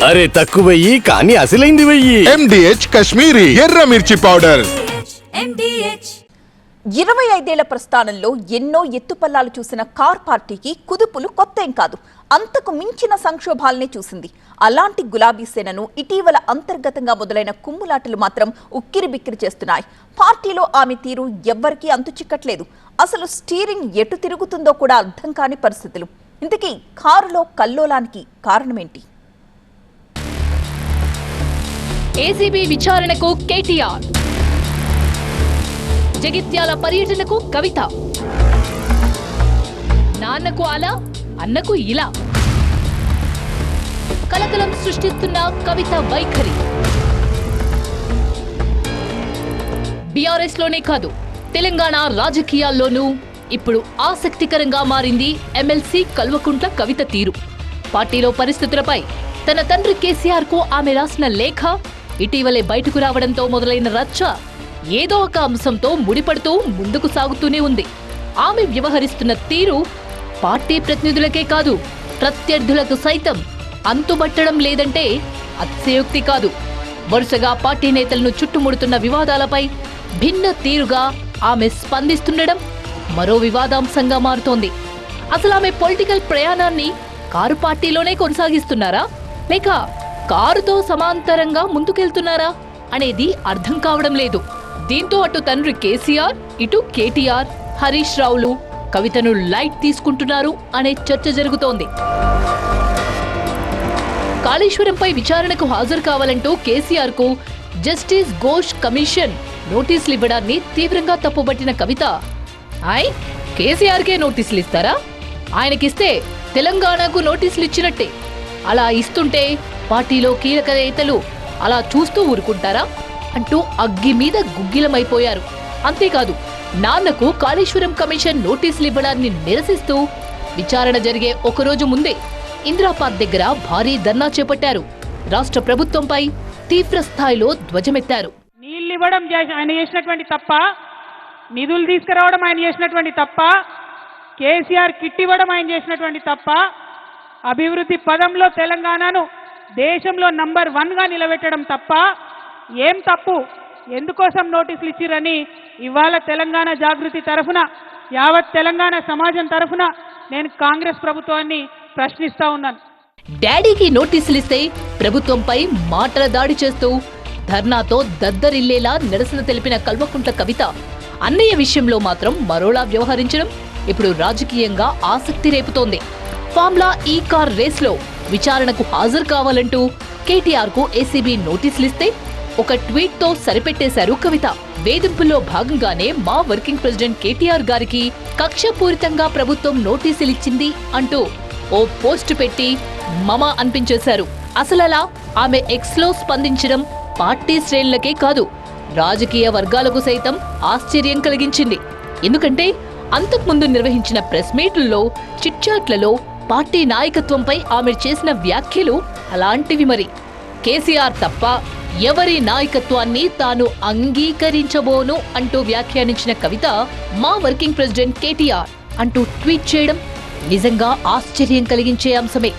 అరే తక్కువయ్యి కానీ అసలైంది వెయ్యి. MDH కాశ్మీరీ ఎర్ర మిర్చి పౌడర్. 25 ఏళ్ల ప్రస్థానంలో ఎన్నో ఎత్తుపల్లాలు చూసిన కార్ పార్టీకి కుదుపులు కొత్తేం కాదు. అంతకు మించిన సంక్షోభాలనే చూసింది. అలాంటి గులాబీ సేనను ఇటీవల అంతర్గతంగా మొదలైన కుమ్ములాటలు మాత్రం ఉక్కిరిబిక్కిరి చేస్తున్నాయి. పార్టీలో ఆమె తీరు ఎవ్వరికీ అంతు చిక్కట్లేదు. అసలు స్టీరింగ్ ఎటు తిరుగుతుందో కూడా అర్థం కాని పరిస్థితులు. ఇంతకీ కారులో కల్లోలానికి కారణమేంటి? ఏసీబీ విచారణకు కేటీఆర్, జగిత్యాల పర్యటనకు కవిత, నాన్నకు అలా అన్నకు ఇలా కలకలం సృష్టిస్తున్న కవిత వైఖరి. బీఆర్ఎస్ లోనే కాదు తెలంగాణ రాజకీయాల్లోనూ ఇప్పుడు ఆసక్తికరంగా మారింది ఎమ్మెల్సీ కల్వకుంట్ల కవిత తీరు. పార్టీలో పరిస్థితులపై తన తండ్రి కేసీఆర్ కు ఆమె రాసిన లేఖ ఇటీవలే బయటకు రావడంతో మొదలైన రచ్చ ఏదో ఒక అంశంతో ముడిపడుతూ ముందుకు సాగుతూనే ఉంది. ఆమె వ్యవహరిస్తున్న తీరు పార్టీ ప్రతినిధులకే కాదు ప్రత్యర్థులకు సైతం అంతుబట్టడం లేదంటే అతిశయోక్తి కాదు. వరుసగా పార్టీ నేతలను చుట్టుముడుతున్న వివాదాలపై భిన్న తీరుగా ఆమె స్పందిస్తుండడం మరో వివాదాంశంగా మారుతోంది. అసలు ఆమె పొలిటికల్ ప్రయాణాన్ని కారు పార్టీలోనే కొనసాగిస్తున్నారా లేక కారుతో సమాంతరంగా ముందుకెళ్తున్నారా అనేది అర్థం కావడం లేదు. దీంతో అటు తండ్రి కేసీఆర్, ఇటు కేటీఆర్, హరీష్ రావులు కవితను లైట్ తీసుకుంటున్నారు అనే చర్చ జరుగుతోంది. కాళేశ్వరంపై విచారణకు హాజరు కావాలంటూ కేసీఆర్ కు జస్టిస్ ఘోష్ కమిషన్ నోటీసులు ఇవ్వడాన్ని తీవ్రంగా తప్పుబట్టిన కవిత, కేసీఆర్కే నోటీసులు ఇస్తారా? ఆయనకిస్తే తెలంగాణకు నోటీసులు ఇచ్చినట్టే. అలా ఇస్తుంటే పార్టీలో కీలక నేతలు అలా చూస్తూ ఊరుకుంటారా అంటూ అగ్గి మీద గుగ్గిలమైపోయారు. అంతేకాదు నాన్నకు కాళేశ్వరం కమిషన్ నోటీసులు ఇవ్వడాన్ని నిరసిస్తూ విచారణ జరిగే ఒకరోజు ముందే ఇందిరాపార్క్ దగ్గర భారీ ధర్నా చేపట్టారు. రాష్ట్ర ప్రభుత్వంపై తీవ్ర స్థాయిలో ధ్వజమెత్తారు. నీళ్లు ఇవ్వడం ఆయన చేసినటువంటి తప్ప, నిధులు తీసుకురావడం ఆయన చేసినటువంటి తప్ప, కేసీఆర్ కిట్ ఇవ్వడం ఆయన చేసినటువంటి తప్ప, అభివృద్ధి పదంలో తెలంగాణను దేశంలో నంబర్ 1గా నిలబెట్టడం తప్ప ఏం తప్పు, ఎందుకోసం నోటీసులు ఇచ్చిరని ఇవాళ తెలంగాణ జాగృతి తరఫున, యావత్ తెలంగాణ సమాజం తరఫున నేను కాంగ్రెస్ ప్రభుత్వాన్ని ప్రశ్నిస్తా ఉన్నాను. డాడీకి నోటీసులిస్తే ప్రభుత్వంపై మాటల దాడి చేస్తూ ధర్నాతో దద్దరిల్లేలా నిరసన తెలిపిన కల్వకుంట్ల కవిత అన్నయ్య విషయంలో మాత్రం మరోలా వ్యవహరించడం ఇప్పుడు రాజకీయంగా ఆసక్తి రేపుతోంది. ఫార్ములా ఈ కార్ రేస్లో విచారణకు హాజరు కావాలంటూ కేటీఆర్ కు ఏసీబీ నోటీసులిస్తే ఒక ట్వీట్ తో సరిపెట్టేశారు కవిత. వేధింపుల్లో భాగంగానే మా వర్కింగ్ ప్రెసిడెంట్ కేటీఆర్ గారికి కక్షపూరితంగా ప్రభుత్వం నోటీసులిచ్చింది అంటూ ఓ పోస్ట్ పెట్టి మమ అనిపించేశారు. అసలలా ఆమె ఎక్స్ లో స్పందించడం పార్టీ శ్రేణులకే కాదు రాజకీయ వర్గాలకు సైతం ఆశ్చర్యం కలిగించింది. ఎందుకంటే అంతకుముందు నిర్వహించిన ప్రెస్ మీట్లలో, చిట్చాట్లలో పార్టీ నాయకత్వంపై ఆమె చేసిన వ్యాఖ్యలు అలాంటివి. మరి కేసీఆర్ తప్ప ఎవరి నాయకత్వాన్ని తాను అంగీకరించబోను అంటూ వ్యాఖ్యానించిన కవిత మా వర్కింగ్ ప్రెసిడెంట్ కేటీఆర్ అంటూ ట్వీట్ చేయడం నిజంగా ఆశ్చర్యం కలిగించే అంశమే.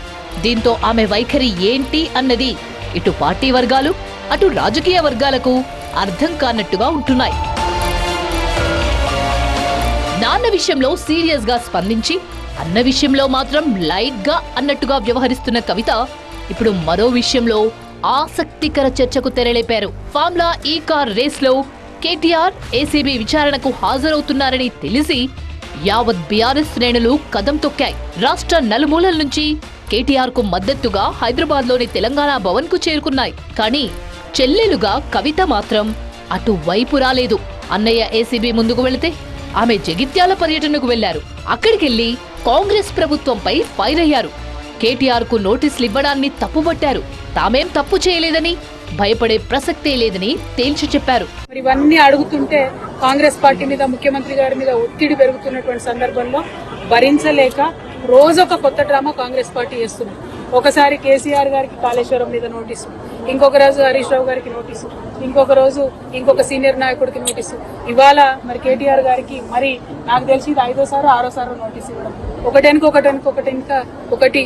దీంతో ఆమె వైఖరి ఏంటి అన్నది ఇటు పార్టీ వర్గాలు, అటు రాజకీయ వర్గాలకు అర్థం కానట్టుగా ఉంటున్నాయి. నాన్న విషయంలో సీరియస్ గా స్పందించి అన్న విషయంలో మాత్రం లైట్ గా అన్నట్టుగా వ్యవహరిస్తున్న కవిత ఇప్పుడు మరో విషయంలో ఆసక్తికర చర్చకు తెరలేపారు. ఫార్ములా ఈ కార్ రేస్ లో కేటీఆర్, ఏసీబీ విచారణకు హాజరవుతున్నారని తెలిసి యావత్ బీఆర్ఎస్ శ్రేణులు కదం తొక్కాయి. రాష్ట్ర నలుమూలల నుంచి కేటీఆర్ కు మద్దతుగా హైదరాబాద్ లోని తెలంగాణ భవన్ కు చేరుకున్నాయి. కానీ చెల్లెలుగా కవిత మాత్రం అటువైపు రాలేదు. అన్నయ్య ఏసీబీ ముందుకు వెళితే ఆమె జగిత్యాల పర్యటనకు వెళ్లారు. అక్కడికెళ్లి కాంగ్రెస్ ప్రభుత్వంపై ఫైర్ అయ్యారు. కేటీఆర్ కు నోటీసులు ఇవ్వడాన్ని తప్పుబట్టారు. తామేం తప్పు చేయలేదని, భయపడే ప్రసక్తే లేదని తేల్చి చెప్పారు. మరి ఇవన్నీ అడుగుతుంటే కాంగ్రెస్ పార్టీ మీద, ముఖ్యమంత్రి గారి మీద ఒత్తిడి పెరుగుతున్నటువంటి సందర్భంలో భరించలేక రోజొక కొత్త డ్రామా కాంగ్రెస్ పార్టీ చేస్తుంది. ఒకసారి కేసీఆర్ గారికి కాళేశ్వరం మీద నోటీసు, ఇంకొక రోజు హరీష్ రావు గారికి నోటీసు, ఇంకొక రోజు ఇంకొక సీనియర్ నాయకుడికి నోటీసు. ఇవాళ మరి కేటీఆర్ గారికి మరి నాకు తెలిసి ఇది 5వ 6వ నోటీస్ ఇవ్వడం, ఒకటి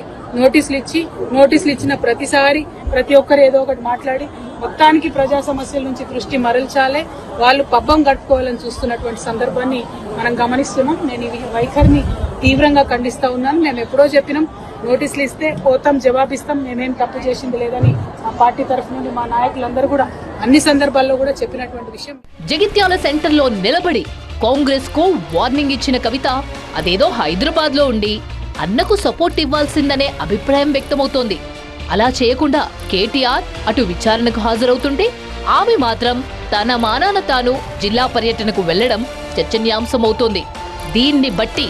నోటీసులు ఇచ్చిన ప్రతిసారి ప్రతి ఒక్కరు ఏదో ఒకటి మాట్లాడి మొత్తానికి ప్రజా సమస్యల నుంచి దృష్టి మరల్చాలే, వాళ్ళు పబ్బం కట్టుకోవాలని చూస్తున్నటువంటి సందర్భాన్ని మనం గమనిస్తున్నాం. నేను ఈ వైఖరిని తీవ్రంగా ఖండిస్తా ఉన్నాను. మేము ఎప్పుడో చెప్పినాం, నోటీసులు ఇస్తే పోతాం, జవాబిస్తాం, మేమేం తప్పు చేసింది లేదని మా పార్టీ తరఫు నుండి మా నాయకులందరూ కూడా అన్ని సందర్భాల్లో కూడా చెప్పినటువంటి విషయం. జగిత్యాల సెంటర్లో నిలబడి కాంగ్రెస్ కు వార్నింగ్ ఇచ్చిన కవిత అదేదో హైదరాబాద్ లో ఉండి అన్నకు సపోర్ట్ ఇవ్వాల్సిందనే అభిప్రాయం వ్యక్తమవుతోంది. అలా చేయకుండా కేటీఆర్ అటు విచారణకు హాజరవుతుంటే ఆమె మాత్రం తన మానాన తాను జిల్లా పర్యటనకు వెళ్లడం చర్చనీయాంశమవుతోంది. దీన్ని బట్టి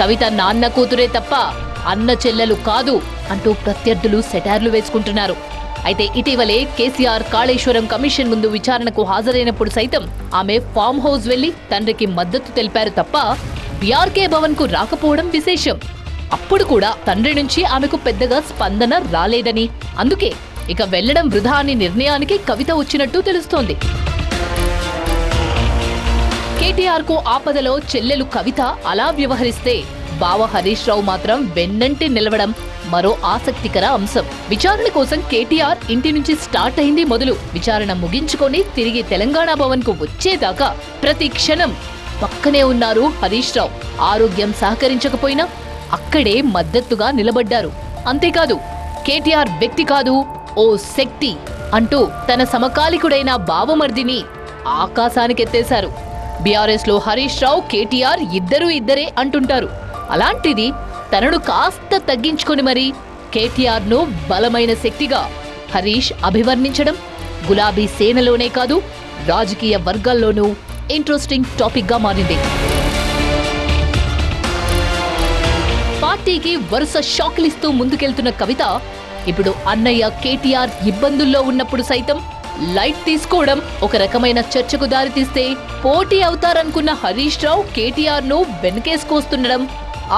కవిత నాన్న కూతురే తప్ప అన్న చెల్లెలు కాదు అంటూ ప్రత్యర్థులు సెటార్లు వేసుకుంటున్నారు. అయితే ఇటీవలే కేసీఆర్ కాళేశ్వరం కమిషన్ ముందు విచారణకు హాజరైనప్పుడు సైతం ఆమె ఫామ్ హౌస్ వెళ్లి తండ్రికి మద్దతు తెలిపారు తప్ప బీఆర్కే భవన్ కు రాకపోవడం విశేషం. అప్పుడు కూడా తండ్రి నుంచి ఆమెకు పెద్దగా స్పందన రాలేదని, అందుకే ఇక వెళ్లడం వృధా అని నిర్ణయానికి కవిత వచ్చినట్టు తెలుస్తోంది. కేటీఆర్ కు ఆపదలో చెల్లెలు కవిత అలా వ్యవహరిస్తే బావ హరీష్ రావు మాత్రం వెన్నంటి నిలవడం మరో ఆసక్తికర అంశం. విచారణ కోసం కేటీఆర్ ఇంటి నుంచి స్టార్ట్ అయింది మొదలు విచారణ ముగించుకొని తిరిగి తెలంగాణ భవన్ కు వచ్చేదాకా ప్రతి క్షణం పక్కనే ఉన్నారు హరీష్ రావు. ఆరోగ్యం సహకరించకపోయినా అక్కడే మద్దతుగా నిలబడ్డారు. అంతేకాదు కేటీఆర్ వ్యక్తి కాదు, ఓ శక్తి అంటూ తన సమకాలికుడైన బావమర్దిని ఆకాశానికెత్తేశారు. బీఆర్ఎస్ లో హరీష్ రావు కేటీఆర్ ఇద్దరే అంటుంటారు. అలాంటిది తనను కాస్త తగ్గించుకొని మరీ కేటీఆర్ ను బలమైన శక్తిగా హరీష్ అభివర్ణించడం గులాబీ సేనలోనే కాదు రాజకీయ వర్గాల్లోనూ ఇంట్రెస్టింగ్ టాపిక్ గా మారింది. పార్టీకి వరుస షాక్లిస్తూ ముందుకెళ్తున్న కవిత ఇప్పుడు అన్నయ్య కేటీఆర్ ఇబ్బందుల్లో ఉన్నప్పుడు సైతం లైట్ తీసుకోవడం ఒక రకమైన చర్చకు దారితీస్తే పోటీ అవుతారనుకున్న హరీష్ రావు కేటీఆర్ ను వెనకేసుకొస్తుండడం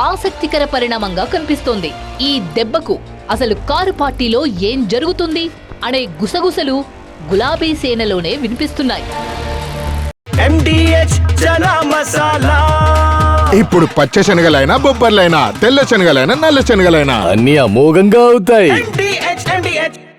ఆసక్తికర పరిణామంగా కనిపిస్తోంది. ఈ దెబ్బకు అసలు కారు పార్టీలో ఏం జరుగుతుంది అనే గుసగుసలు గులాబీ సేనలోనే వినిపిస్తున్నాయి. ఇప్పుడు పచ్చ శనగలైనా బొబ్బర్లైనా తెల్ల శనగలైనా నల్ల శనగలైనా అన్ని అమోఘంగా అవుతాయి.